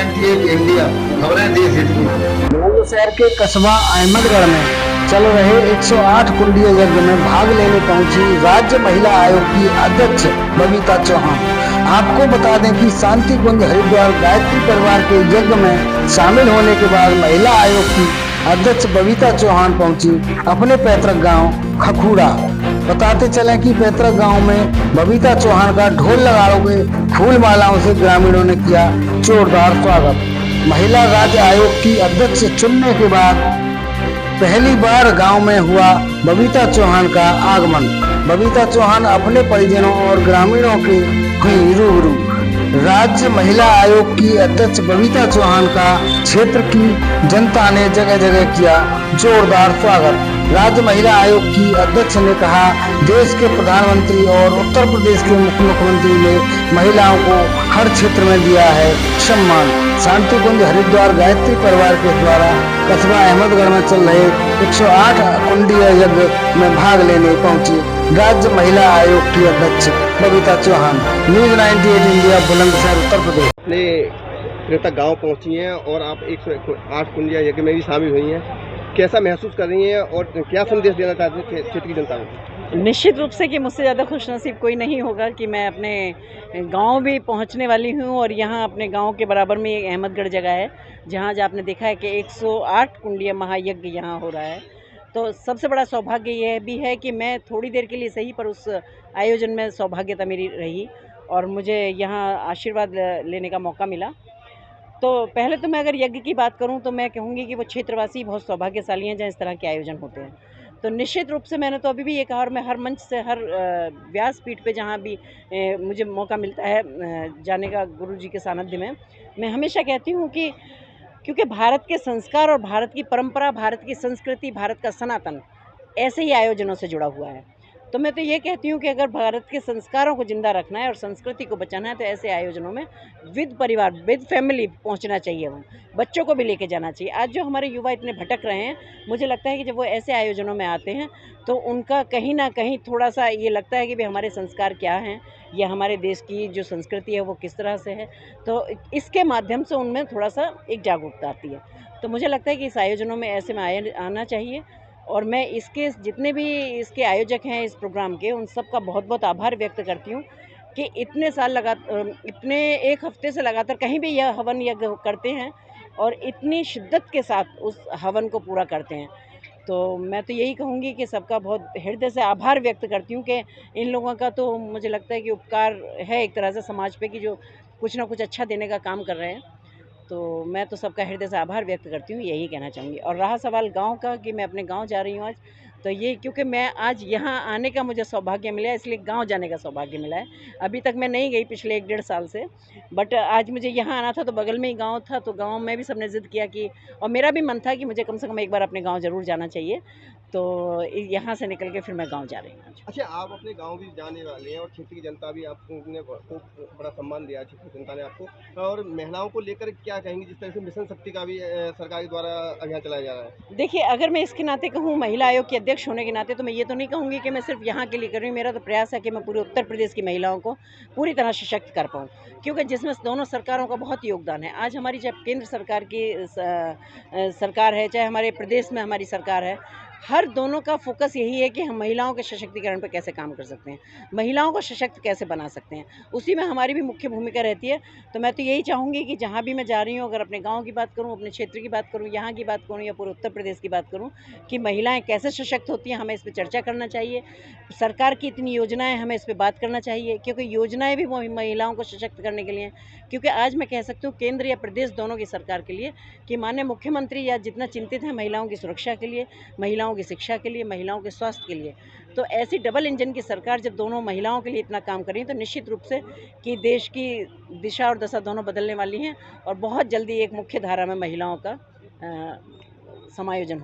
98 India, खबरें देश हित की। बुलंदशहर के कस्बा अहमदगढ़ में चल रहे 108 कुंडीय यज्ञ में भाग लेने पहुंची राज्य महिला आयोग की अध्यक्ष बबीता चौहान। आपको बता दें कि शांति कुंज हरिद्वार गायत्री परिवार के यज्ञ में शामिल होने के बाद महिला आयोग की अध्यक्ष बबीता चौहान पहुंची अपने पैतृक गांव खखूड़ा। बताते चले कि पैतृक गांव में बबीता चौहान का ढोल नगाड़ों के फूल मालाओं से ग्रामीणों ने किया जोरदार स्वागत। महिला राज्य आयोग की अध्यक्ष चुनने के बाद पहली बार गांव में हुआ बबीता चौहान का आगमन। बबीता चौहान अपने परिजनों और ग्रामीणों के हुई रूबरू। राज्य महिला आयोग की अध्यक्ष बबीता चौहान का क्षेत्र की जनता ने जगह जगह किया जोरदार स्वागत। राज्य महिला आयोग की अध्यक्ष ने कहा, देश के प्रधानमंत्री और उत्तर प्रदेश के मुख्यमंत्री ने महिलाओं को हर क्षेत्र में दिया है सम्मान। शांति कुंज हरिद्वार गायत्री परिवार के द्वारा कस्बा अहमदगढ़ में चल रहे 108 कुंडीय यज्ञ में भाग लेने पहुंची राज्य महिला आयोग की अध्यक्ष बबीता चौहान। News 98 India, Bulandshahr, Uttar Pradesh. अपने तक गांव पहुंची हैं और आप 108 कुंडीय यज्ञ में भी शामिल हुई हैं। कैसा महसूस कर रही हैं और क्या संदेश देना चाहती हैं क्षेत्र की जनता को? निश्चित रूप से कि मुझसे ज़्यादा खुशनसीब कोई नहीं होगा कि मैं अपने गांव भी पहुंचने वाली हूं और यहां अपने गांव के बराबर में एक अहमदगढ़ जगह है जहां आपने देखा है कि 108 कुंडीय महायज्ञ यहां हो रहा है। तो सबसे बड़ा सौभाग्य यह भी है कि मैं थोड़ी देर के लिए सही पर उस आयोजन में सौभाग्यता मेरी रही और मुझे यहाँ आशीर्वाद लेने का मौका मिला। तो पहले तो मैं अगर यज्ञ की बात करूं तो मैं कहूँगी कि वो क्षेत्रवासी बहुत सौभाग्यशाली हैं जहाँ इस तरह के आयोजन होते हैं। तो निश्चित रूप से मैंने तो अभी भी ये कहा और मैं हर मंच से, हर व्यासपीठ पे जहाँ भी मुझे मौका मिलता है जाने का गुरु जी के सानिध्य में, मैं हमेशा कहती हूँ कि क्योंकि भारत के संस्कार और भारत की परंपरा, भारत की संस्कृति, भारत का सनातन ऐसे ही आयोजनों से जुड़ा हुआ है। तो मैं तो ये कहती हूँ कि अगर भारत के संस्कारों को जिंदा रखना है और संस्कृति को बचाना है तो ऐसे आयोजनों में विद परिवार, विद फैमिली पहुँचना चाहिए। वहाँ बच्चों को भी लेके जाना चाहिए। आज जो हमारे युवा इतने भटक रहे हैं, मुझे लगता है कि जब वो ऐसे आयोजनों में आते हैं तो उनका कहीं ना कहीं थोड़ा सा ये लगता है कि भाई हमारे संस्कार क्या हैं या हमारे देश की जो संस्कृति है वो किस तरह से है। तो इसके माध्यम से उनमें थोड़ा सा एक जागरूकता आती है। तो मुझे लगता है कि इस आयोजनों में ऐसे में आना चाहिए और मैं इसके जितने भी इसके आयोजक हैं इस प्रोग्राम के, उन सब का बहुत बहुत आभार व्यक्त करती हूँ कि इतने साल इतने एक हफ्ते से लगातार कहीं भी यह हवन यज्ञ करते हैं और इतनी शिद्दत के साथ उस हवन को पूरा करते हैं। तो मैं तो यही कहूँगी कि सबका बहुत हृदय से आभार व्यक्त करती हूँ कि इन लोगों का तो मुझे लगता है कि उपकार है एक तरह से समाज पे कि जो कुछ ना कुछ अच्छा देने का काम कर रहे हैं। तो मैं तो सबका हृदय से आभार व्यक्त करती हूँ, यही कहना चाहूँगी। और रहा सवाल गांव का कि मैं अपने गांव जा रही हूँ आज, तो ये क्योंकि मैं आज यहाँ आने का मुझे सौभाग्य मिला है इसलिए गांव जाने का सौभाग्य मिला है। अभी तक मैं नहीं गई पिछले 1-1.5 साल से, बट आज मुझे यहाँ आना था तो बगल में ही गांव था, तो गांव में भी सबने ज़िद किया कि, और मेरा भी मन था कि मुझे कम से कम एक बार अपने गाँव ज़रूर जाना चाहिए। तो यहाँ से निकल के फिर मैं गाँव जा रही हूँ। अच्छा, आप अपने गांव भी जाने वाले हैं और क्षेत्र की जनता भी आपको बड़ा सम्मान दिया, क्षेत्र की जनता ने आपको। और महिलाओं को लेकर क्या कहेंगे, जिस तरह से मिशन शक्ति का भी सरकार के द्वारा अभियान चलाया जा रहा है? देखिए, अगर मैं इसके नाते कहूँ महिला आयोग के अध्यक्ष होने के नाते, तो मैं ये तो नहीं कहूँगी कि मैं सिर्फ यहाँ के लिए कर रही हूँ। मेरा तो प्रयास है कि मैं पूरे उत्तर प्रदेश की महिलाओं को पूरी तरह सशक्त कर पाऊँ, क्योंकि जिसमें दोनों सरकारों का बहुत योगदान है। आज हमारी जब केंद्र सरकार की सरकार है, चाहे हमारे प्रदेश में हमारी सरकार है, हर दोनों का फोकस यही है कि हम महिलाओं के सशक्तिकरण पर कैसे काम कर सकते हैं, महिलाओं को सशक्त कैसे बना सकते हैं, उसी में हमारी भी मुख्य भूमिका रहती है। तो मैं तो यही चाहूँगी कि जहाँ भी मैं जा रही हूँ, अगर अपने गांव की बात करूँ, अपने क्षेत्र की बात करूँ, यहाँ की बात करूँ या पूरे उत्तर प्रदेश की बात करूँ, कि महिलाएं कैसे सशक्त होती हैं, हमें इस पर चर्चा करना चाहिए। सरकार की इतनी योजनाएँ, हमें इस पर बात करना चाहिए, क्योंकि योजनाएँ भी महिलाओं को सशक्त करने के लिए। क्योंकि आज मैं कह सकती हूँ केंद्र या प्रदेश दोनों की सरकार के लिए कि माननीय मुख्यमंत्री या जितना चिंतित है महिलाओं की सुरक्षा के लिए, महिलाओं की शिक्षा के लिए, महिलाओं के स्वास्थ्य के लिए, तो ऐसी डबल इंजन की सरकार जब दोनों महिलाओं के लिए इतना काम कर रही है तो निश्चित रूप से कि देश की दिशा और दशा दोनों बदलने वाली हैं और बहुत जल्दी एक मुख्य धारा में महिलाओं का समायोजन हो।